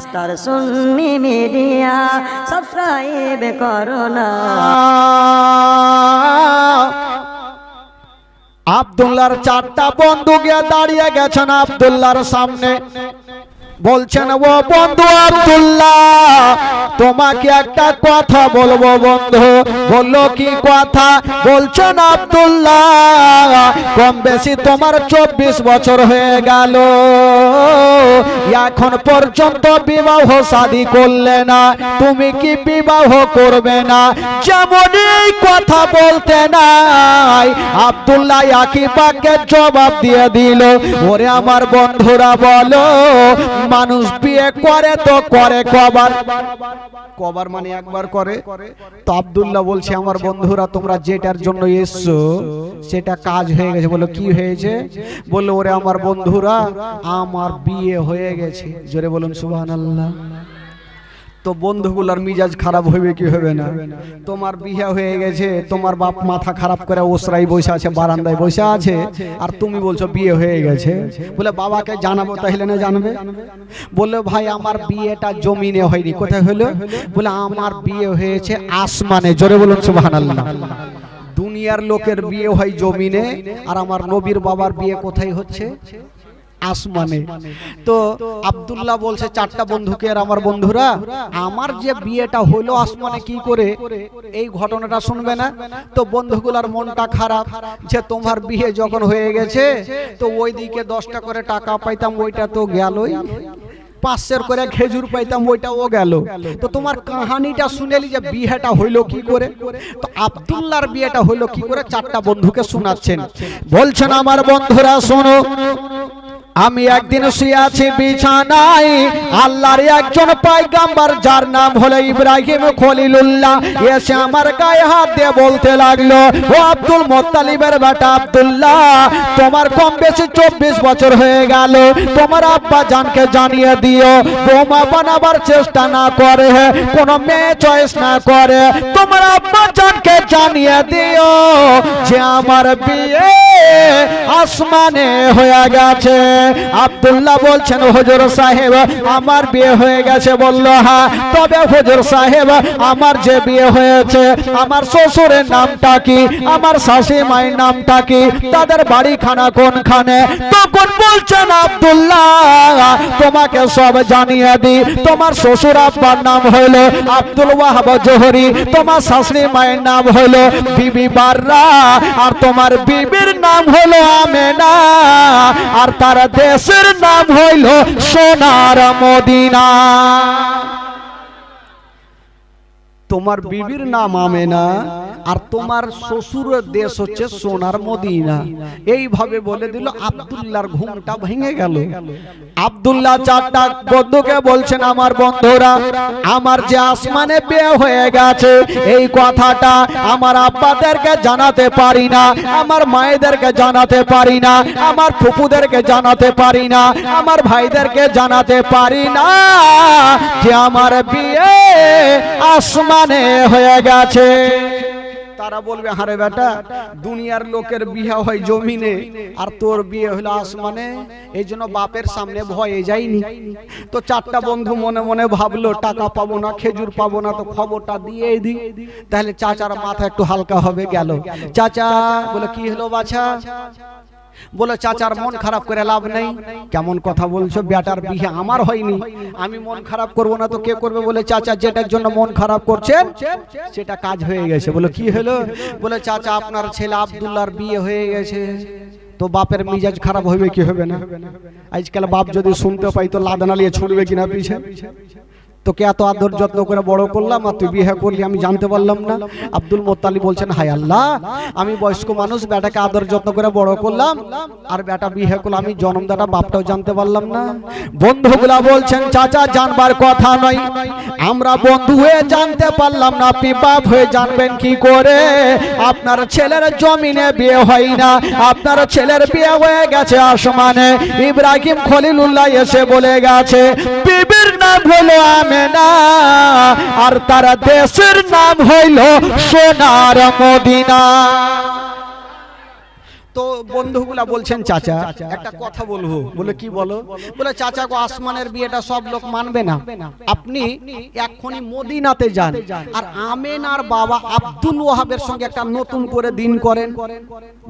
Star সুন্নি media subscribe করো না। আব্দুল্লাহর চারটা বন্ধু গিয়ে দাঁড়িয়ে গেছেন আব্দুল্লাহর সামনে, বলছেন ও বন্ধু আব্দুল্লাহ, তোমাকে একটা কথা বলবো বন্ধু। বললো কি কথা? বলছেন আব্দুল্লাহ, কম বেশি তোমার 24 বছর হয়ে গেল, এখন পর্যন্ত বিবাহ শাদী করলে না, তুমি কি বিবাহ করবে না? যেমন এই কথা বলতে নাই আব্দুল্লাহ একই বাক্যে জবাব দিয়ে দিল, ওরে আমার বন্ধুরা বলো, মানুষ বিয়ে করে তো করে কবার, কবার মানে একবার করে। তো আব্দুল্লাহ বলছে আমার বন্ধুরা তোমরা যেটার জন্য এসছো সেটা কাজ হয়ে গেছে। বলো কি হয়েছে? বললো ওরে আমার বন্ধুরা আমার বিয়ে হয়ে গেছে। জোরে বলুন সুবহানাল্লাহ। তো বন্ধুগুলার মিজাজ খারাপ হবে কি হবে না? তোমার বিয়ে হয়ে গেছে, তোমার বাপ মাথা খারাপ করে ওসরাই বসে আছে, বারান্দায় বসে আছে, আর তুমি বলছো বিয়ে হয়ে গেছে। বলে বাবাকে জানাবো, তাহলে না জানবে? বললো ভাই আমার বিয়েটা জমিনে হয়নি। কোথায় হলো? বলে আমার বিয়ে হয়েছে আসমানে। জোরে বলুন সুবহানাল্লাহ। দুনিয়ার লোকের বিয়ে হয় জমিনে, আর আমার নবীর বাবার বিয়ে কোথায় হচ্ছে? আসমানে। তো আব্দুল্লাহ বলছে চারটা বন্ধুকে, আর আমার বন্ধুরা আমার যে বিয়েটা হলো আসমানে কি করে, এই ঘটনাটা শুনবে না? তো বন্ধুগুলার মনটা খারাপ যে তোমার বিয়ে যখন হয়ে গেছে তো ওইদিকে 10টা করে টাকা পাইতাম, ওইটা তো গেলই, 500 করে খেজুর পাইতাম, ওইটাও গেল। তো তোমার কাহানিটা শুনেলি যে বিয়েটা হইলো কি করে। তো আব্দুল্লাহর বিয়েটা হইলো কি করে চারটা বন্ধুকে শোনাচ্ছেন। বলছেন আমার বন্ধুরা শোনো, আমি একদিন শুয়ে আছি বিছানায়, আল্লাহর একজন পয়গম্বর যার নাম হলো ইব্রাহিম খলিলুল্লাহ এসে আমার গায়ে হাত দিয়ে বলতে লাগলো, ও আব্দুল মুত্তালিবের বেটা আব্দুল্লাহ, তোমার কম বেশি 24 বছর হয়ে গেল, তোমার আব্বা জানকে জানিয়ে দিও বোমা বানাবার চেষ্টা না করে, কোন মেয়ে চয়েস না করে, তোমার আব্বা জানকে জানিয়ে দিও যে আমার বিয়ে আসমানে হয়ে গেছে। আব্দুল্লাহ বলছেন হুজুর সাহেব আমার বিয়ে হয়ে গেছে। বলল হ্যাঁ, তবে হুজুর সাহেব আমার যে বিয়ে হয়েছে আমার শ্বশুরের নামটা কি, আমার শাশুড়ি মায়ের নামটা কি, তাদের বাড়িখানা কোনখানে? তখন বলছেন আব্দুল্লাহ তোমাকে সব জানিয়ে দি, তোমার শ্বশুর আব্বার নাম হলো আব্দুল ওয়াহাব জোহরি, তোমার শাশুড়ি মায়ের নাম হলো বিবি বাররা, আর তোমার বিবির নাম হলো আমেনা, আর তার দেশের নাম হইল সোনার মদিনা। তোমার বিবির নাম আমেনা আর তোমার শ্বশুরের দেশ হচ্ছে সোনার মদিনা। এইভাবে বলে দিল, আব্দুল্লাহর ঘুমটা ভেঙে গেল। আব্দুল্লাহ চারটা বন্ধুকে বলছেন আমার বন্ধুরা আমার যে আসমানে বিয়ে হয়ে গেছে এই কথাটা আমার আব্বাদেরকে জানাতে পারি না, আমার মায়েদেরকে জানাতে পারি না, আমার ফুপুদেরকে জানাতে পারি না, আমার ভাইদেরকে জানাতে পারি না যে আমার বিয়ে আসমানে হয়ে গেছে। তারা বলবে হারে বেটা দুনিয়ার লোকের বিয়ে হয় জমিনে আর তোর বিয়ে হলো আসমানে, এই জন্য বাপের সামনে ভয়ে যায়নি। তো চারটা বন্ধু মনে মনে ভাবলো টাকা পাবো না, খেজুর পাবো না, তো খবরটা দিয়ে দিই, তাহলে চাচার মাথা একটু হালকা হবে। গেল চাচা, বলে কি হলো বাছা? বলে চাচার মন খারাপ করে লাভ নেই। কেমন কথা বলছো? বেটার বিয়ে আমার হয়নি, আমি মন খারাপ করব না তো কে করবে? বলে চাচা যেটার জন্য মন খারাপ করছেন সেটা কাজ হয়ে গেছে। বলে কি হলো? বলে চাচা আপনার ছেলে আব্দুল্লাহর বিয়ে হয়ে গেছে। তো বাপের মিজাজ খারাপ হবে কি হবে না? আজকাল বাপ যদি শুনতে পাই তো লাদনা নিয়ে ছুটবে কিনা পিছে। তোকে এত আদর যত্ন করে বড় করলাম আর তুই বিয়ে করলি আমি জানতে পারলাম না। আব্দুল মুত্তালিব বলছেন হায় আল্লাহ, আমি বয়স্ক মানুষ, বেটাকে আদর যত্ন করে বড় করলাম আর বেটা বিয়ে করলো, আমি জন্মদাতা বাপটাও জানতে পারলাম না। বন্ধুগুলা বলছেন চাচা জানবার কথা নয়, আমরা বন্ধু হয়ে জানতে পারলাম না, আপনি বাপ হয়ে জানবেন কি করে? আপনার ছেলের জমিনে বিয়ে হয় না, আপনার ছেলের বিয়ে হয়ে গেছে আসমানে। ইব্রাহিম খলিলুল্লাহ এসে বলে গেছে বিবির নাম হলো আমেনা আর তার দেশের নাম হইল সোনার মদিনা। তো বন্ধুগুলা বলছেন চাচা একটা কথা বলবো। বলে কি বলো? বলে চাচা গো, আসমানের বিয়েটা সব লোক মানবে না, আপনি এখনই মদিনাতে যান আর আমেনার বাবা আব্দুল ওয়াহাবের সঙ্গে একটা নতুন করে দিন করেন,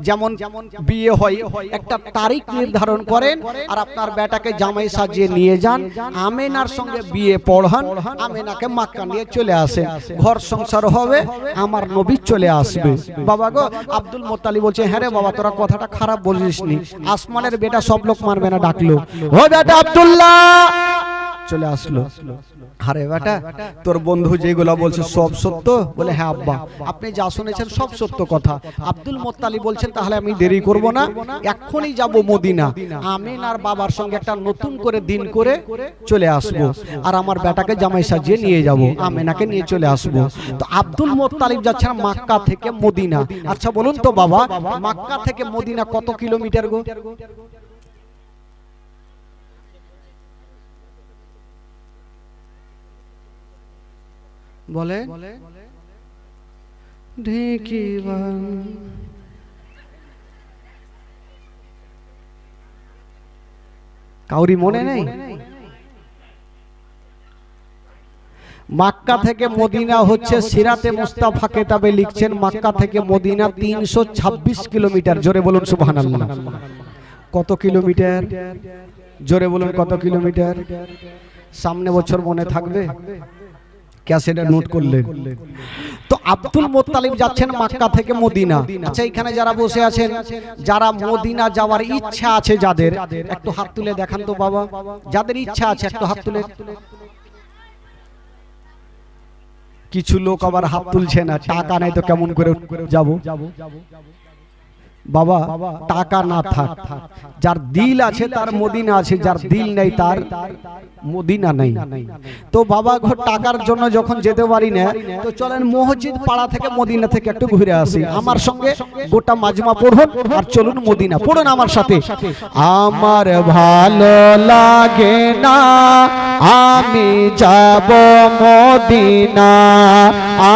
যেমন বিয়ে হয় একটা তারিখ নির্ধারণ করেন আর আপনার বেটাকে জামাই সাজিয়ে নিয়ে যান, আমেনার সঙ্গে বিয়ে পড়ান, আমেনাকে মক্কা নিয়ে চলে আসেন, ঘর সংসার হবে, আমার নবী চলে আসবে। বাবা গো, আব্দুল মোত্তালিব বলছে হ্যাঁ রে বাবা, তোরা কথাটা খারাপ বলিসনি, আসমানের বেটা সব লোক মানবে না। ডাকলো, ও বেটা আব্দুল্লাহ, চলে আসলো। আরে বেটা, তোর বন্ধু যেগুলো বলছে সব সত্য? বলে হ্যাঁ আব্বা, আপনি যা শুনেছেন সব সত্য কথা। আব্দুল মোত্তালিব বলছেন তাহলে আমি দেরি করব না, এখনই যাব মদিনা, আমিনার বাবার সঙ্গে একটা নতুন করে দিন করে চলে আসব আর আমার বেটাকে জামাই সাজিয়ে নিয়ে যাব, আমিনাকে নিয়ে চলে আসব। তো আব্দুল মোত্তালিব যাচ্ছেন মক্কা থেকে মদিনা। আচ্ছা বলুন তো বাবা, মক্কা থেকে মদিনা কত কিলোমিটার গো? বলে ঢেকি কাউরি মনে নেই? মক্কা থেকে মদিনা হচ্ছে সিরাতে মুস্তাফা কিতাবে লিখছেন মক্কা থেকে মদিনা 326 কিলোমিটার। জোরে বলুন সুবহানাল্লাহ। কত কিলোমিটার? জোরে বলুন কত কিলোমিটার? সামনে বছর মনে থাকবে, ক্যাসেটে নোট করলেন। তো আব্দুল মোত্তালিব যাচ্ছেন মক্কা থেকে মদিনা। আচ্ছা এখানে যারা বসে আছেন, যারা মদিনা যাওয়ার ইচ্ছা আছে যাদের, একটু হাত তুলে দেখান তো বাবা, যাদের ইচ্ছা আছে একটু হাত তুলে। কিছু লোক আবার হাত তুলছে না, টাকা নাই তো কেমন করে যাব? বাবা টাকা না থাক, যার দিল আছে তার মদিনা আছে, যার দিল নেই তার মদিনা নেই। তো বাবা ঘর টাকার জন্য যখন যেতে পারি না, তো চলেন মসজিদ পাড়া থেকে মদিনা থেকে একটু ঘুরে আসি। আমার সঙ্গে গোটা মাজমা পড়ুন আর চলুন মদিনা। পড়ুন আমার সাথে। আমার ভালো লাগে না আমি যাব মদিনা,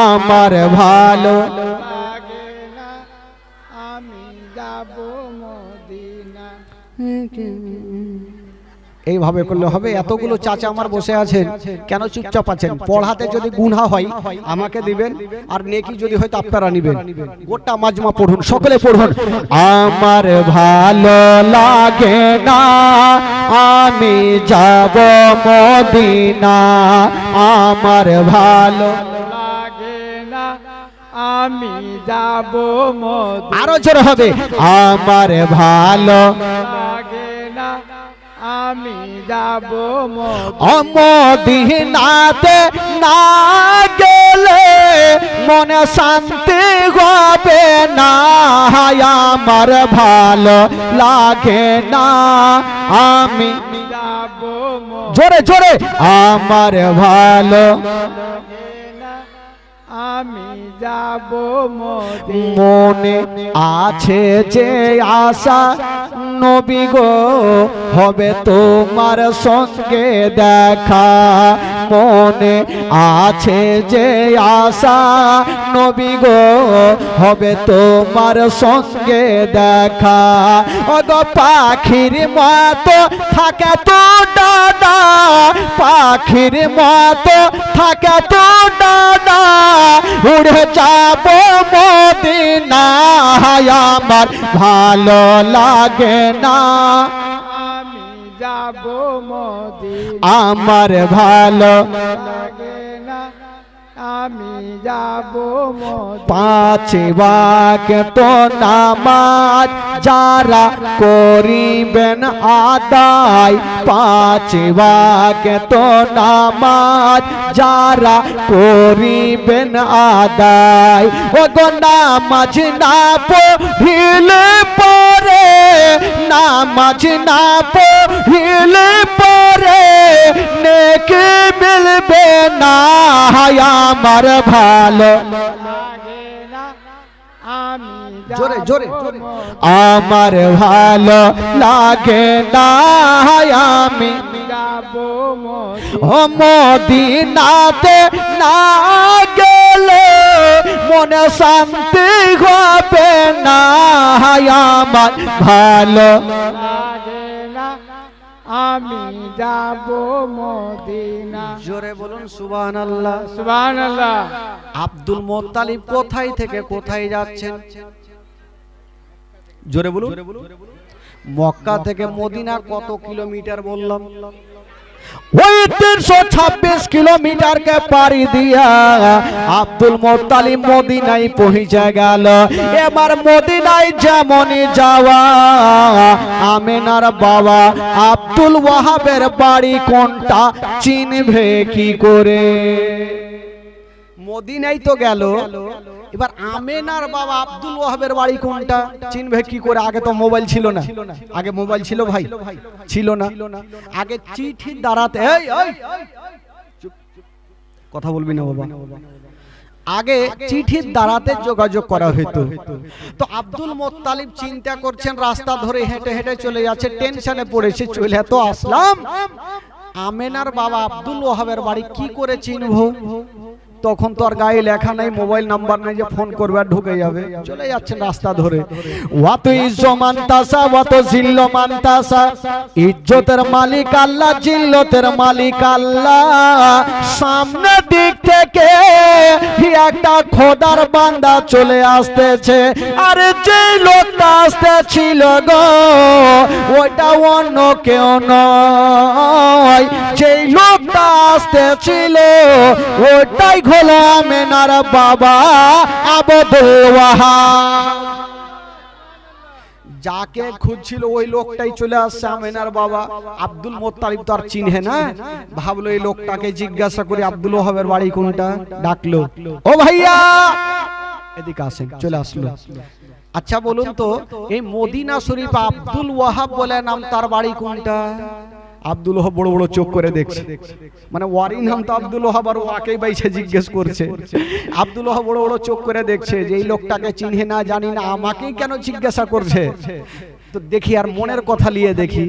আমার ভালো এইভাবে করলে হবে? এতগুলো চাচা আমার বসে আছেন, কেন চুপচাপ আছেন? পড়াতে যদি গুনাহ হয় আমাকে দিবেন, আর নেকি যদি হয় তো আপনারা নিবেন। গোটা মাজমা পড়ুন, সকলে পড়ুন। আমার ভালো লাগে না আমি যাব মদিনা, আমার ভালো লাগে না আমি যাব মদিনা। আরো জোরে হবে। আমার ভালো লাগে না আমি যাব মদিনাতে না গেলে মনে শান্তি হবে না, আমার ভালো লাগে না আমি যাব। জোরে জোরে। আমার ভালো আমি যাব মনে আছে যে আশা নবী গো হবে তোমার সঙ্গে দেখা, মনে আছে যে আশা নবী গো হবে তোমার সঙ্গে দেখা। ওগো পাখির মতো থাকে তো দাদা, পাখির মতো থাকে তো দাদা, উড়ে যাব মদিনা, আমার ভালো লাগে না আমি যাব মদিনা, আমার ভালো লাগে না আমি যাব মদিনা। পাঁচ ওয়াক্ত নামাজ যারা করিবেন আদায়, পাঁচ ওয়াক্ত নামাজ যারা করিবেন আদায়, ওগো নামাজ না পড়িলে পরে, নামাজ না পড়িলে পরে নেকি মিলবে না, আমার ভালো লাগে না আমি জোরে জোরে। আমার ভালো লাগে না আমি যাব মদিনাতে না গেলে মনে শান্তি হবে না আমার ভালো লাগে না আমি যাব মদিনা। জোরে বলুন সুবহানাল্লাহ। সুবহানাল্লাহ। আব্দুল মুত্তালিব কোথায় থেকে কোথায় যাচ্ছেন? জোরে বলুন। মক্কা থেকে মদিনা কত কিলোমিটার বললাম? ওই 326 কিলোমিটারকে পাড়ি দিয়া আব্দুল মুত্তালিব মদিনায় পৌঁছে গেল। এবার মদিনায় যেমনই যাওয়া, আমেনার বাবা আব্দুল ওয়াহাবের বাড়ি কোনটা চিনবে কি করে? মদিনায় তো গেল, এবার আমেনার বাবা আব্দুল ওয়াহাবের বাড়ি কোনটা চিনবে কি করে? আগে তো মোবাইল ছিল না। আগে মোবাইল ছিল ভাই? ছিল না। আগে চিঠির দ্বারাতে, কথা বলবি না বাবা, আগে চিঠির দ্বারাতে যোগাযোগ করা হতো। তো আব্দুল মুত্তালিব চিন্তা করছেন, রাস্তা ধরে হেঁটে হেঁটে চলে যাচ্ছে, টেনশনে পড়েছে, চলে তো আসলাম, আমেনার বাবা আব্দুল ওয়াহাবের বাড়ি কি করে চিনবো? তখন তো আর গায়ে লেখা নাই, মোবাইল নাম্বার নাই যে ফোন করবে আর ঢুকে যাবে, চলে যাচ্ছেন রাস্তা ধরে। ওয়াত ইজ্জমান তাসা ওয়াত জিল্লমান তাসা, ইজ্জতের মালিক আল্লাহ, জিল্লতের মালিক আল্লাহ। সামনে দিক থেকে একটা খোদার বান্দা চলে আসতেছে, আর যে লোকটা আসতেছিল গো ওইটা অন্য কেউ নয়, যেই লোকটা আসতেছিল ওইটাই হলো আমেনার বাবা আব্দুল ওয়াহাব। যাকে খুঁজছিল ওই লোকটাই চলে আসছে, আমেনার বাবা। আব্দুল মুত্তালিব তো আর চিনহে না, ভাবলো এই লোকটাকে জিজ্ঞাসা করে আব্দুল ওয়াহাবের বাড়ি কোনটা। ডাকলো, ও ভাইয়া এদিকে আসেন। চলে আসলো। আচ্ছা বলুন তো, এই মদিনা শরীফ আব্দুল ওয়াহাব বলে নাম, তার বাড়ি কোনটা? আব্দুল ওয়াহাব বড় বড় চোখ করে দেখছে, মানে ওয়ারি নাম তো আব্দুল ওয়াহাব, আর ওয়াকেই বাইছে জিজ্ঞেস করছে। আব্দুল ওয়াহাব বড় বড় চোখ করে দেখছে যে এই লোকটাকে চিনহে না, জানি না, আমাকেই কেন জিজ্ঞাসা করছে। তো দেখি আর মনের কথা নিয়ে দেখি,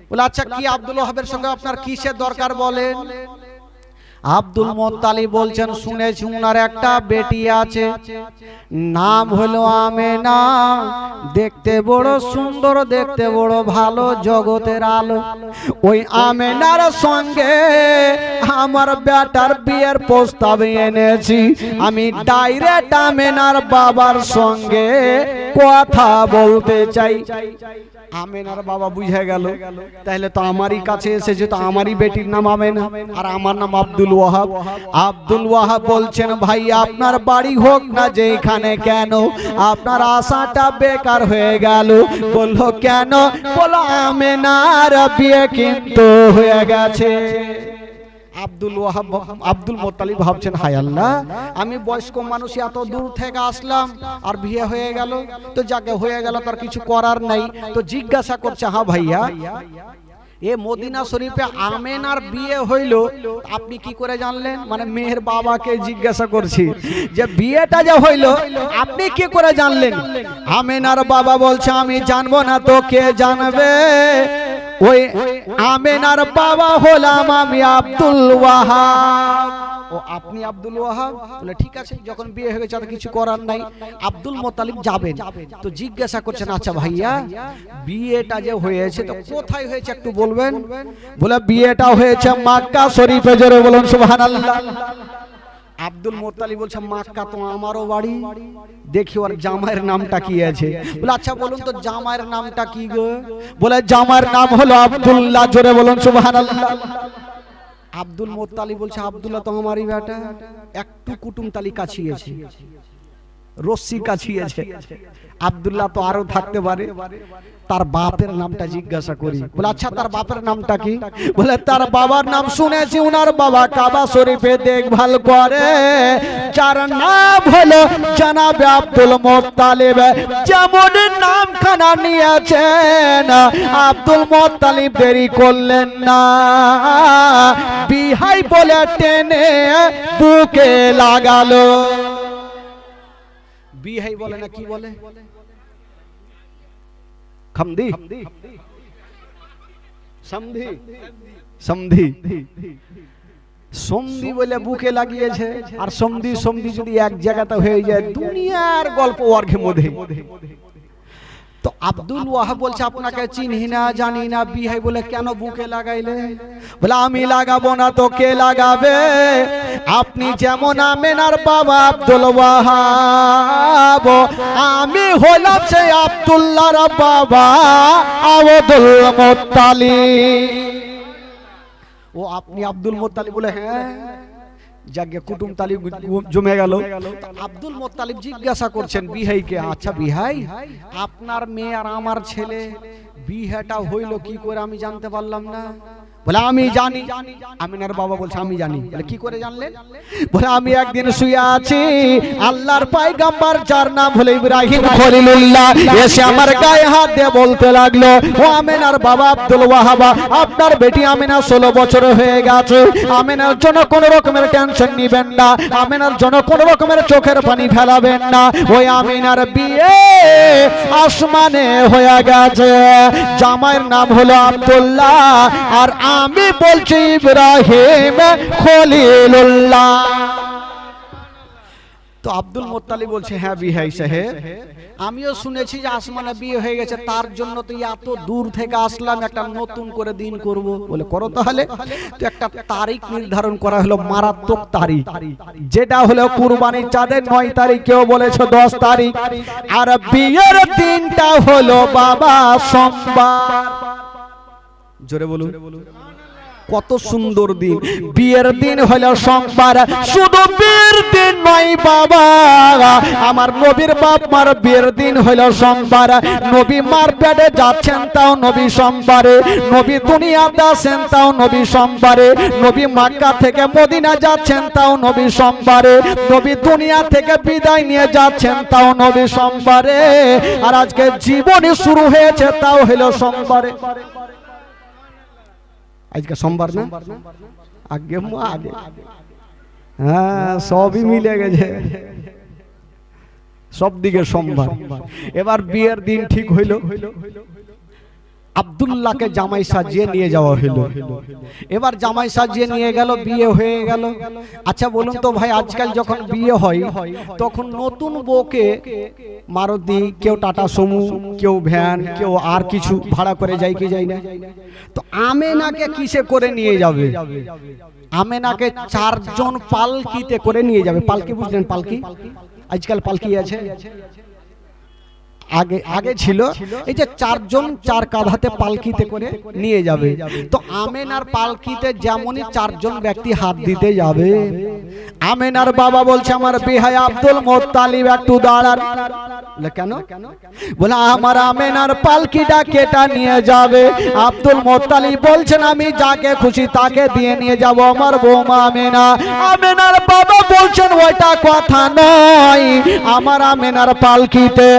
বলে আচ্ছা কি আব্দুল ওয়াহাবের সঙ্গে আপনার কিসের দরকার বলেন? আব্দুল মুত্তালিব বলছেন, শুনেছি উনার একটা বেটি আছে, নাম হলো আমেনা, দেখতে বড় সুন্দর, দেখতে বড় ভালো, জগতের আলো। ওই আমেনার সঙ্গে আমার বেটার বিয়ের প্রস্তাব এনেছি, আমি ডাইরেক্ট আমেনার বাবার সঙ্গে কথা বলতে চাই। আমেনার বাবা বুঝে গেল, তাহলে তো আমারই কাছে এসেছে, তো আমারই বেটির নাম আমেনা আর আমার নাম আব্দুল ওয়াহাব। আব্দুল ওয়াহাব বলছেন, ভাই আপনার বাড়ি হোক না যেখানে, কেন আপনার আশাটা বেকার হয়ে গেল? বললো কেন? বলো আমেনার বিয়ে কিন্তু হয়ে গেছে। আব্দুল ওয়াহাব আব্দুল মুত্তালিব ভাবছেন, হায় আল্লাহ, আমি বয়স্ক মানুষ এত দূর থেকে আসলাম আর বিয়ে হয়ে গেল, তো যাকে হয়ে গেল তার কিছু করার নাই। তো জিজ্ঞাসা করছে, হ্যাঁ ভাইয়া এ মদিনা শরীফে আমেনার বিয়ে হইল, আপনি কি করে জানলেন? মানে মেয়ের বাবাকে জিজ্ঞাসা করছি যে বিয়েটা যে হইল আপনি কি করে জানলেন? আমেনার বাবা বলছে, আমি জানবো না তো কে জানবে? ওই আমেনার বাবা হলাম আমি আব্দুল ওয়াহাব। ও আপনি আব্দুল ওয়াহাব? বলে ঠিক আছে, যখন বিয়ে হয়ে গেছে আর কিছু করার নাই। আব্দুল মুত্তালিব যাবেন, তো জিজ্ঞাসা করছেন, আচ্ছা ভাইয়া বিয়েটা যে হয়েছে তো কোথায় হয়েছে একটু বলবেন? বলে বিয়েটা হয়েছে মক্কা শরীফে। জোরে বলুন সুবহানাল্লাহ। আব্দুল মুত্তালিব বলছে, মক্কা তো আমারও বাড়ি, দেখি ওর জামাইয়ের নামটা কি আছে। বলে আচ্ছা বলুন তো জামাইয়ের নামটা কি গো? বলে জামাইয়ের নাম হলো আব্দুল্লাহ। জোরে বলুন সুবহানাল্লাহ। আব্দুল মুত্তালিব বলছে, আব্দুল্লাহ তো আমারই বেটা। একটু কুটুম তালি কাছিয়েছে, রশ্মি কাছিয়েছে, আব্দুল্লাহ তো আরো থাকতে পারে, তার বাপের নামটা জিজ্ঞাসা করি। বলে আচ্ছা তার বাপের নামটা কি? বলে তার বাবার নাম শুনেছি, উনার বাবা কাবা শরীফে দেখভাল করে, যার নাম হলো জনাবে আব্দুল মুত্তালিব। যেমন নামখানা নিয়েছেন আব্দুল মুত্তালিব দেরি করলেন না, বিহাই বলে টেনে বুকে লাগালো। বিহাই বলে না কি বলে? সমধি সমধি সমধি সন্ধি বলে বুকে লাগিয়েছে, আর সন্ধি সন্ধি যদি এক জায়গাতে হয়ে যায় দুনিয়ার গল্প অর্ঘে মধ্যে। তো আব্দুল ওয়াহাব বলছে আপনাকে চিনি না জানি না, বিয়ে বলে কেন বুকে লাগাইলে? বলে আমি লাগাবো না তো কে লাগাবে? আপনি যেমন আমেনার বাবা আব্দুল ওয়াহাব, আমি হলাম সেই আব্দুল্লাহর বাবা আব্দুল মুত্তালিব। ও আপনি আব্দুল মুত্তালিব? বলে হ্যাঁ। যাকে কুটুম তালিব জমে গেল। আব্দুল মুত্তালিব জিজ্ঞাসা করছেন বিহাইকে, আচ্ছা বিহাই, আপনার মেয়ে আর আমার ছেলে বিহাটা হইল কি করে আমি জানতে পারলাম না? বলে আমি জানি। আমিনার বাবা বলছে আমি জানি। বলে কি করে জানলেন? বলে আমি একদিন শুয়ে আছি, আল্লাহর পয়গম্বর যার নাম হলো ইব্রাহিম খলিলুল্লাহ এসে আমার গায়ে হাত দিয়ে বলতে লাগলো, ও আমিনার বাবা আব্দুল ওয়াহাব, আপনার বেটি আমিনা 16 বছর হয়ে গেছে, আমিনার জন্য কোন রকমের টেনশন নিবেন না, আমিনার জন্য কোন রকমের চোখের পানি ফেলাবেন না, ওই আমিনার বিয়ে আসমানে হয়ে গেছে, জামাইয়ের নাম হলো আব্দুল্লাহ, আর আমি বলছি ইব্রাহিম খলিলুল্লাহ। তো আব্দুল মুত্তালিব বলছে হ্যাঁ বিহাই সাহেব, আমিও শুনেছি যে আসমানে বিয়ে হয়ে গেছে, তার জন্য তো এত দূর থেকে আসলাম, একটা নতুন করে দিন করব। বলে করো তাহলে। তো একটা তারিখ নির্ধারণ করা হলো, মারাত্মক তারিখ, যেটা হলো কুরবানির চাঁদের 9 তারিখ, কেউ বলেছে 10 তারিখ, আর বিয়ের দিনটা হলো বাবা সোমবার। জোরে বলুন, কত সুন্দর দিন। বিয়ের দিন হলো সোমবার। শুধু বিয়ের দিন নয় বাবা, আমার নবীর বাপ মার বিয়ের দিন হলো সোমবার। নবী মার পেটে যাচ্ছেন তাও নবী সোমবারে, নবী দুনিয়াতে আসেন তাও নবী সোমবারে, নবী মক্কা থেকে মদিনা যাচ্ছেন তাও নবী সোমবারে, নবী দুনিয়া থেকে বিদায় নিয়ে যাচ্ছেন তাও নবী সোমবারে, আর আজকে জীবনী শুরু হয়েছে তাও হলো সোমবারে। আজকে সোমবার না? আগে আগে হ্যাঁ, সবই মিলে গেছে, সব দিকে সোমবার। এবার বিয়ের দিন ঠিক হইল, আব্দুল্লাহকে জামাই সাজিয়ে নিয়ে যাওয়া হলো। এবার জামাই সাজিয়ে নিয়ে গেল, বিয়ে হয়ে গেল। আচ্ছা বলুন তো ভাই, আজকাল যখন বিয়ে হয় তখন নতুন বউকে মারুতি, কেউ টাটা সুমো, কেউ ভ্যান, কেউ আর কিছু ভাড়া করে যায় কি যায় না? তো আমেনাকে কিসে করে নিয়ে যাবে? আমেনাকে 4 জন পালকিতে করে নিয়ে যাবে। পালকি বুঝলেন? পালকি, আজকাল পালকি আছে, আগে আগে ছিল এই যে 4 জন 4 কাঁধাতে পালকিতে করে নিয়ে যাবে। তো আমেনার পালকিতে যেমনই 4 জন ব্যক্তি হাত দিতে যাবে, আমেনার বাবা বলছে আমার বিহাই আব্দুল মুত্তালিব একটু দাঁড়ান। বলে কেন? বলে আমার আমেনার পালকিটা কেটা নিয়ে যাবে। আব্দুল মুত্তালিব বলছেন আমি যাকে খুশি তাকে দিয়ে নিয়ে যাব আমার বৌমা আমেনা। আমেনার বাবা বলছেন ওইটা কথা নয়, আমার আমেনার পালকিতে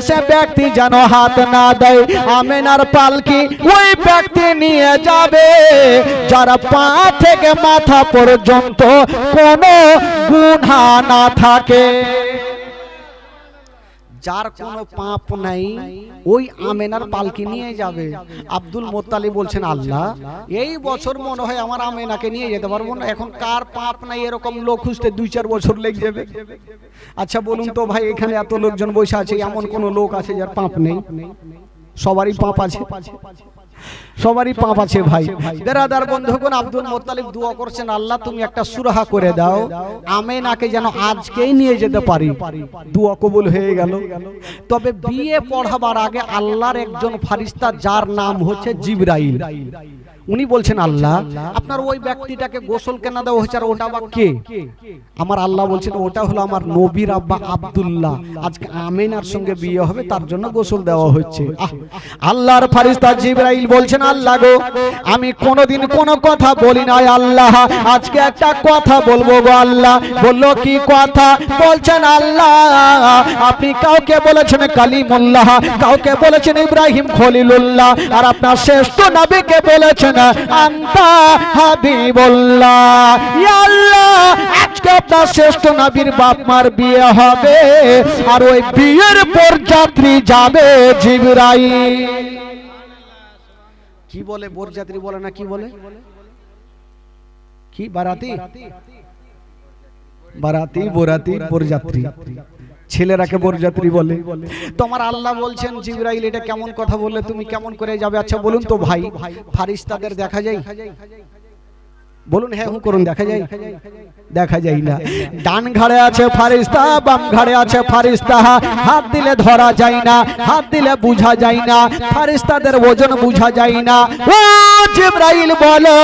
যে ব্যক্তি যেন হাত না দেয়, আমেনার পালকি ওই ব্যক্তি নিয়ে যাবে যারা পা থেকে মাথা পর্যন্ত কোনো গুনাহ না থাকে, যার কোনো পাপ নাই, ওই আমেনার পালকি নিয়ে যাবে। আব্দুল মুত্তালিব বলছেন আল্লাহ, এই বছর মনে হয় আমার আমেনাকে নিয়ে যেতে পারবো না, এখন কার পাপ নাই এরকম লোক খুঁজতে 2-4 বছর লেগে যাবে। আচ্ছা বলুন তো ভাই, এখানে এত লোকজন বসে আছে, এমন কোন লোক আছে যার পাপ নেই? সবারই পাপ আছে, সবারই পাপ আছে ভাই। বেরাদার বন্ধুগণ, আব্দুল মুত্তালিব দোয়া করছেন আল্লাহ তুমি একটা সুরাহা করে দাও, আমেনাকে যেন আজকেই নিয়ে যেতে পারি। দোয়া কবুল হয়ে গেল। তবে বিয়ে পড়াবার আগে আল্লাহর একজন ফেরেশতা যার নাম হচ্ছে জিবরাইল, উনি বলছেন আল্লাহ আপনার ওই ব্যক্তিটাকে গোসল কেন দেওয়া হয়েছে, আর ওটা বা কে? আমার আল্লাহ বলছেন ওটা হলো আমার নবীর আব্বা আব্দুল্লাহ, আজকে আমেনার সঙ্গে বিয়ে হবে তার জন্য গোসল দেওয়া হচ্ছে। আল্লাহর ফেরেশতা জিবরাইল বলছেন আল্লাহ গো, আমি কোনোদিন কোনো কথা বলি নাই আল্লাহ, আজকে একটা কথা বলবো গো আল্লাহ। বললো কি কথা? বলছেন আল্লাহ আপনি কাউকে বলেছেন কালিমুল্লাহ, কাউকে বলেছেন ইব্রাহিম খলিলুল্লাহ, আর আপনার শ্রেষ্ঠ নবীকে বলেছেন আনতা হাবিবুল্লাহ। ইয়া আল্লাহ আজকে আপনার শ্রেষ্ঠ নবীর বাপ মার বিয়ে হবে, আর ওই বিয়ের বরযাত্রী যাবে জিবরাইল। কি বলে বরযাত্রী বলে না, কি বলে? কি বারাতি বারাতি বরাতি বরযাত্রী, ছেলেরাকে বরযাত্রী বলে। তো আমার আল্লাহ বলছেন জিবরাইল এটা কেমন কথা বললে, তুমি কেমন করে যাবে? আচ্ছা বলুন তো ভাই, ফারিস্তাদের দেখা যায়? বলুন হ্যাঁ হুঁ করুন, দেখা যায়? দেখা যায় না। ডান ঘাড়ে আছে ফারিস্তা, বাম ঘাড়ে আছে ফারিস্তা, হাত দিলে ধরা যায় না, হাত দিলে বুঝা যায় না, ফারিস্তাদের ওজন বুঝা যায় না। ও জিবরাইল বলো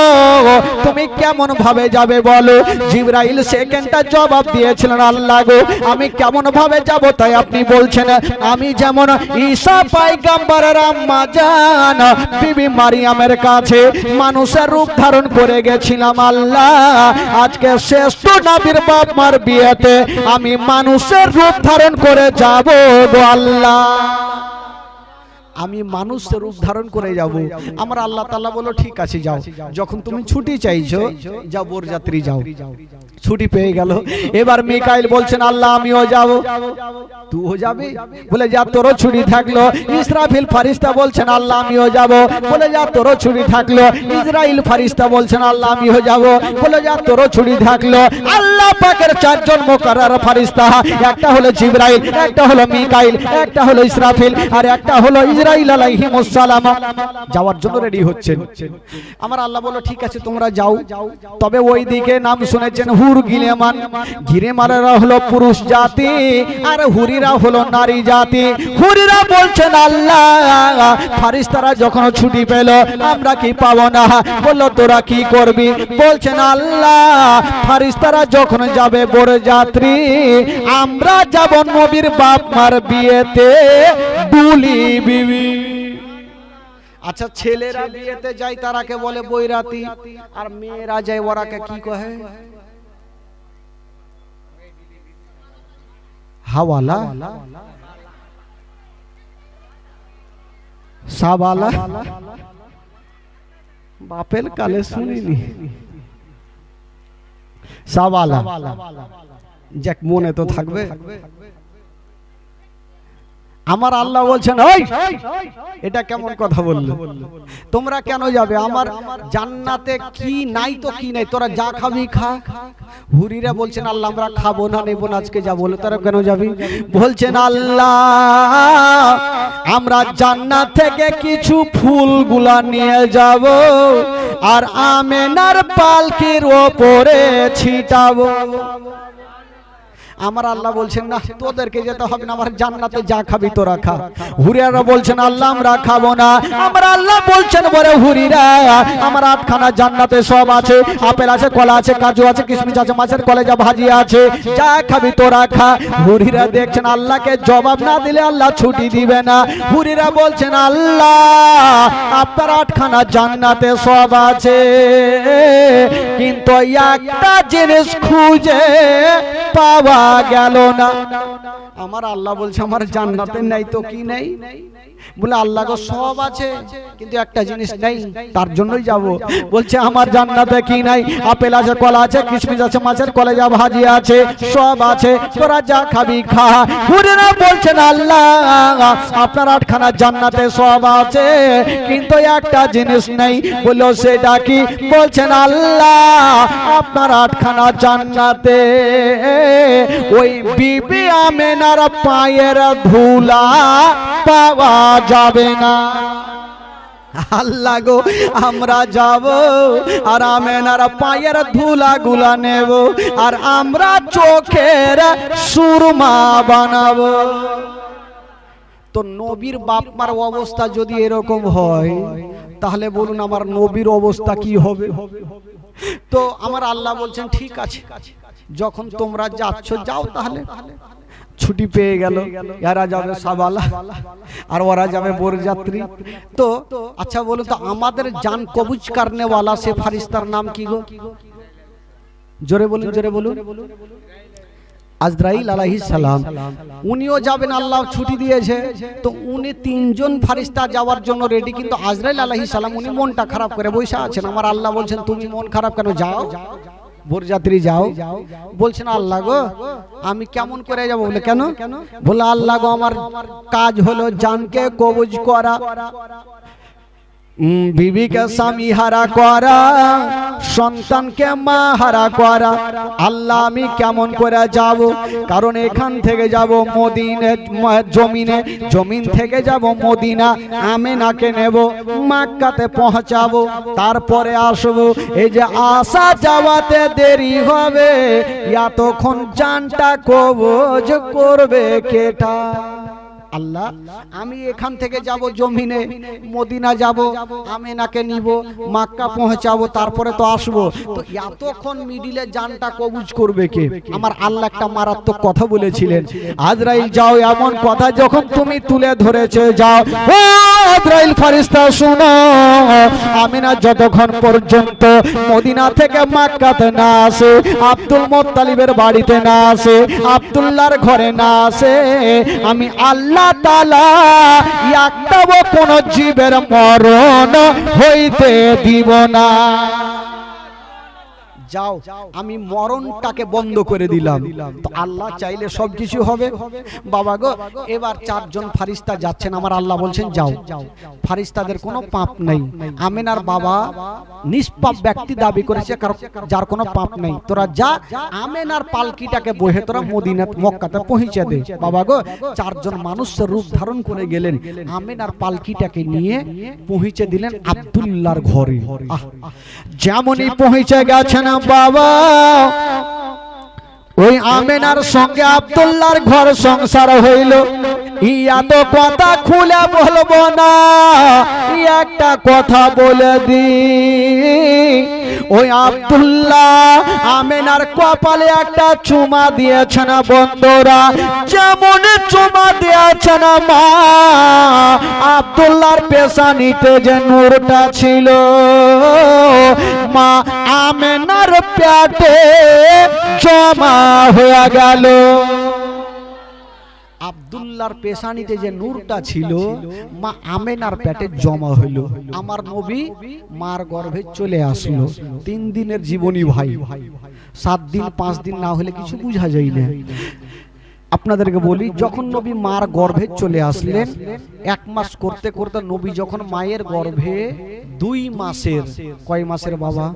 তুমি কেমন ভাবে যাবে বলো? জিবরাইল সেকেন্ডটা জবাব দিয়েছিলেন, আল্লাহ গো আমি কেমন ভাবে যাব? তাই আপনি বলছেন আমি যেমন ঈসা পয়গম্বরের আম্মা জান বিবি মারিয়ামের কাছে মানুষের রূপ ধারণ করে গেছিলাম, আল্লাহ আজকে শ্রেষ্ঠ নবীর বাপ মার বিয়েতে আমি মানুষের রূপ ধারণ করে যাব গো আল্লাহ, আমি মানুষের রূপ ধারণ করে যাব। আমার আল্লাহ তাআলা বলল ঠিক আছে যাও, যখন তুমি ছুটি চাইছো যাও বরযাত্রী যাও। ছুটি পেয়ে গেল। এবার মিকাইল বলছেন আল্লাহ আমিও যাব। তুইও যাবি? বলে যা তোরও ছুটি থাকলো। ইসরাফিল ফারিস্তা বলছেন আল্লাহ আমিও যাব। বলে যা তোরও ছুটি থাকলো। ইসরাইল ফারিস্তা বলছেন আল্লাহ আমিও যাব। বলে যা তোরও ছুটি থাকলো। আল্লাহ পাকের চারজন মুকাররার ফারিস্তা, একটা হলো জিবরাইল, একটা হলো মিকাইল, একটা হলো ইসরাফিল, আর একটা হলো ইসরাইল আলাইহিমুস সালাম, যাওয়ার জন্য রেডি হচ্ছেন। আমার আল্লাহ বলল ঠিক আছে তোমরা যাও। তবে ওই দিকে নাম শুনেছেন হুর গিলেমান। গিলেমানেরা হলো পুরুষ জাতি আর হুরিরা হলো নারী জাতি। হুরিরা বলছেন আল্লাহ ফারিস্তারা যখন ছুটি পেল আমরা কি পাবো না? বললো তোরা কি করবি? বলছেন আল্লাহ ফারিস্তারা যখন যাবে বরযাত্রী, আমরা যাব নবীর বাপ মার বিয়েতে দুলি বিবি। আচ্ছা ছেলেরা বিয়েতে যায় তারাকে বলে বৈরাতি, আর মেয়েরা যায় ওরাকে কি কহে? হাওয়ালা, সাবালা। বাপের কালে শুনিনি সাবালা, যাক মনে তো থাকবে। আমার আল্লাহ বলছেন ওই এটা কেমন কথা বললো? তোমরা কেন যাবে? আমার জান্নাতে কি নাই তো কি নাই, তোরা যা খাবি খা। হুরিরা বলছেন আল্লাহ আমরা খাবো না, নেবো না, আজকে যা বলে। তোরা কেন যাবি? বলছেন আল্লাহ আমরা জান্নাত থেকে কিছু ফুলগুলা নিয়ে যাব আর আমেনার পালকির ওপরে ছিটাবো। আমার আল্লাহ বলছেন না তোদেরকে যেতে হবে না, আমার জান্নাতে যা খাবি তোরা খা। হুরিরা বলছেন আল্লাহ আমরা খাবো না। আমার আল্লাহ বলছেন বলে হুরিরা আমার 8খানা জান্নাতে সব আছে, আপেল আছে, কলা আছে, কাজু আছে, কিশমিশ আছে, মাছের কলেজা ভাজি আছে, যা খাবি তোরা খা। হুরিরা দেখছেন আল্লাহকে জবাব না দিলে আল্লাহ ছুটি দিবে না। হুরিরা বলছেন আল্লাহ আপনার 8খানা জান্নাতে সব আছে, কিন্তু একটা জিনিস খুঁজে পাওয়া গেল না। আমার আল্লাহ বলছে আমার জান্নাতে নাই তো কি নাই? বলে আল্লাহ গো সব আছে কিন্তু একটা জিনিস নাই, তার জন্যই যাব। বলছে আমার জান্নাতে কি নাই? আপেল আছে, কলা আছে, কিশমিশ আছে, মাছের কলেজা ভাজি আছে, সব আছে, তোরা যা খাবি খা। হুরিরা বলছেন আল্লাহ আপনার 8খানা জান্নাতে সব আছে কিন্তু একটা জিনিস নাই। বললো সেটা কি? বলছেন আল্লাহ আপনার 8খানা জান্নাতে ওই বিবি আমেনার পায়ের ধুলা পাওয়া যাবে না। আল্লাহ গো আমরা যাব আর আমেনার পায়ের ধুলা গুলা নেব আর আমরা চোখের সুরমা বানাবো। তো নবীর বাপ মার অবস্থা যদি এরকম হয় তাহলে বলুন আমার নবীর অবস্থা কি হবে? তো আমার আল্লাহ বলছেন ঠিক আছে যখন তোমরা যাচ্ছ যাও। তাহলে ছুটি পেয়ে গেল, এরা যাবে সাবালা আর ওরা যাবে বরযাত্রী। তো আচ্ছা বলুন তো আমাদের জান কবুজ করনে ওয়ালা সে ফারিস্তার নাম কি গো? জোরে বলুন, জোরে বলুন। আজরাইল আলাইহিস সালাম। উনিও যাবেন, আল্লাহ ছুটি দিয়েছে। তো উনি 3জন ফারিস্তা যাওয়ার জন্য রেডি, কিন্তু আজরাইল আলাইহিস সালাম উনি মনটা খারাপ করে বসে আছেন। আমার আল্লাহ বলছেন তুমি মন খারাপ কেন? যাও বরযাত্রী যাও। বলছেন আল্লাহ গো আমি কেমন করে যাব? বলে কেন? বলে আল্লাহ গো আমার কাজ হলো জানকে কবজ করা। বিবিকে স্বামী হারা করা, সন্তানকে মা হারা করা। আল্লাহ আমি কেমন করে যাব? কারণ এখান থেকে যাব মদিনে জমিনে, জমিন থেকে যাব মদিনা, আমেনাকে নেব, মক্কাতে পৌঁছাবো, তারপরে আসবো। এই যে আসা যাওয়াতে দেরি হবে, এতক্ষণ জানটা কবজ করবে কেটা? আল্লাহ আমি এখান থেকে যাব জমিনে, মদিনা যাব, আমেনাকে নিব, মক্কা পৌঁছাবো, তারপরে তো আসবো। তো এতক্ষণ মিডিলে জানটা কবুজ করবে কে? আমার আল্লাহ একটা মারাত্মক কথা বলেছিলেন, আজরাইল যাও, এমন কথা যখন তুমি তুলে ধরেছে, যাও ও আজরাইল ফেরেশতা শুনো, আমেনা যতক্ষণ পর্যন্ত মদিনা থেকে মক্কাতে না আসে, আব্দুল মুত্তালিবের বাড়িতে না আসে, আব্দুল্লাহর ঘরে না আসে, আমি আল্লাহ তাআলা একটাও কোন জীবের মরণ হইতে দিব না। যাও, আমি মরণটাকে বন্ধ করে দিলাম। তো আল্লাহ চাইলে সবকিছু হবে। বাবা গো, এবার 4 জন ফারিস্তা যাচ্ছেন, আমার আল্লাহ বলছেন যাও। ফারিস্তাদের কোনো পাপ নেই। আমেনার বাবা নিষ্পাপ ব্যক্তি দাবি করেছে, কারণ যার কোনো পাপ নেই। তোরা যা, আমেনার পালকিটাকে বহে তোরা মদিনা মক্কাতে পৌঁছে দে। বাবা গো, 4 জন মানুষের রূপ ধারণ করে গেলেন, আমেনার পালকিটাকে নিয়ে পৌঁছে দিলেন আব্দুল্লাহর ঘরে। যেমনই পৌঁছে গেছেন বাবা, ওই আমেনার সঙ্গে আব্দুল্লাহর ঘর সংসার হইল। ইয়া তো কথা খুলে বলবো না, একটা কথা বলে দি, ওই আব্দুল্লাহ আমেনার কপালে একটা চুমা দিয়েছেন বন্ধুরা। যেমন চুমা দিয়েছেন মা, আব্দুল্লাহর পেশানিতে যে নূরটা ছিল, মা আমেনার পেটে জমা হয়ে গেল। আব্দুল্লাহর পেশানিতে যে নূরটা ছিল, মা আমেনার পেটে জমা হইল। আমার নবী মার গর্ভে চলে আসলো। 3 দিনের জীবনী ভাই, 7 দিন 5 দিন না হলে কিছু বোঝা যায় না। আপনাদেরকে বলি, যখন নবী মার গর্ভে চলে আসলেন, 1 মাস করতে করতে নবী যখন মায়ের গর্ভে 2 মাসের, কয় মাসের বাবা?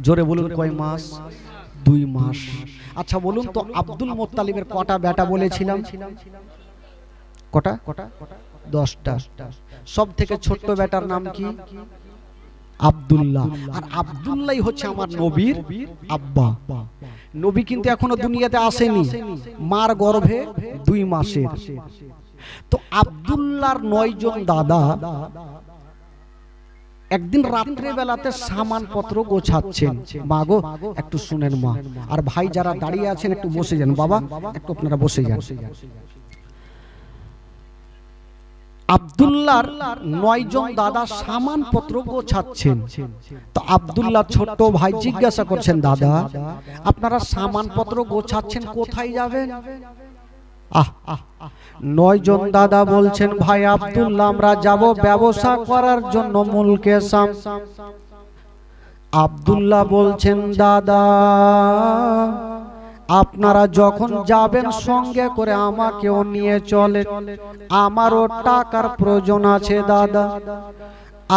জোরে বলুন, কয় মাস? 2 মাস। আচ্ছা বলুন তো, আব্দুল মুত্তালিবের কটা বেটা বলেছিলাম? কটা? 10টা। সব থেকে ছোট্ট বেটার নাম কি? আব্দুল্লাহ। আর আব্দুল্লাহ হচ্ছে আমার নবীর আব্বা। নবী কিন্তু এখনো দুনিয়াতে আসেনি, মার গর্ভে 2 মাসের। তো আব্দুল্লাহর 9 জন দাদা একদিন রাত্রে বেলাতে সামান পত্র গোছাচ্ছেন। মা গো একটু শুনেন মা, আর ভাই যারা দাঁড়িয়ে আছেন একটু বসে যান। বাবা একটু আপনারা বসে যান। আব্দুল্লাহর 9 জন দাদা সামান পত্র গোছাচ্ছেন। তো আব্দুল্লাহ ছোট্ট ভাই জিজ্ঞাসা করছেন, দাদা আপনারা সামান পত্র গোছাচ্ছেন, কোথায় যাবেন? 9 জন দাদা বলছেন, ভাই আব্দুল্লাহ আমরা যাব ব্যবসা করার জন্য মুলকে শাম। আব্দুল্লাহ বলছেন, দাদা আপনারা যখন যাবেন সঙ্গে করে আমাকেও নিয়ে চলে, আমারও টাকার প্রয়োজন আছে দাদা।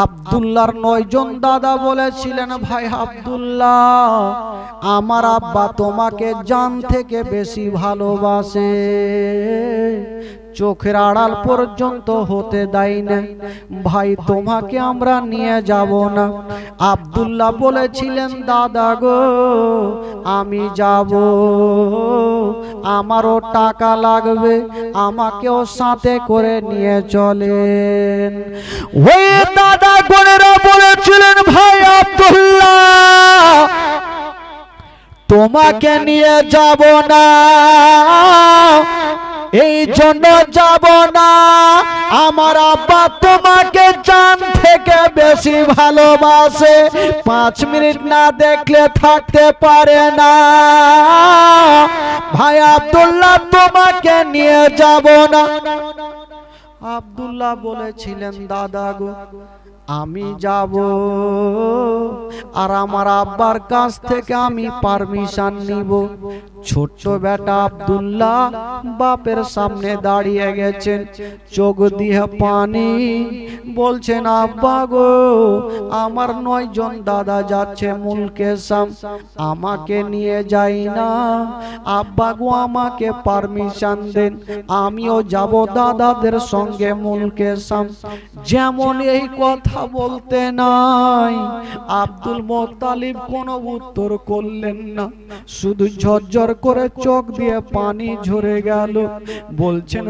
আব্দুল্লাহর 9 জন দাদা বলেছিলেন, ভাই আব্দুল্লাহ আমার আব্বা তোমাকে জান থেকে বেশি ভালোবাসে, চোখের আড়াল পর্যন্ত হতে দেয় না, ভাই তোমাকে আমরা নিয়ে যাব না। আব্দুল্লাহ বলেছিলেন, দাদা গো আমি যাব, আমারও টাকা লাগবে, আমাকেও সাথে করে নিয়ে চলেন। ওই দাদা বোনেরা বলেছিলেন, ভাই আব্দুল্লাহ তোমাকে নিয়ে যাব না, এই জন্য যাব না, আমার আব্বা তোমাকে জান থেকে বেশি ভালোবাসে, 5 মিনিট না দেখলে থাকতে পারে না, ভাই আব্দুল্লাহ তোমাকে নিয়ে যাব না। আব্দুল্লাহ বলেছিলেন, দাদা গো আমি যাব আর আমার আব্বার কাছ থেকে আমি পারমিশন নিব। ছোট্ট বেটা আব্দুল্লাহ বাপের সামনে দাঁড়িয়ে গেছেন, চোখ দিয়ে পানি, বলছেন আব্বা গো আমার 9 জন দাদা যাচ্ছে মুলকে শাম, আমাকে নিয়ে যাই না, আব্বা গো আমাকে পারমিশন দেন, আমিও যাব দাদাদের সঙ্গে মুলকে শাম। যেমন এই কথা বলতে নাই, আব্দুল মুত্তালিব কোনো উত্তর করলেন না, শুধু ঝরঝর করে চোখ দিয়ে পানি ঝরে গেল। বলছেন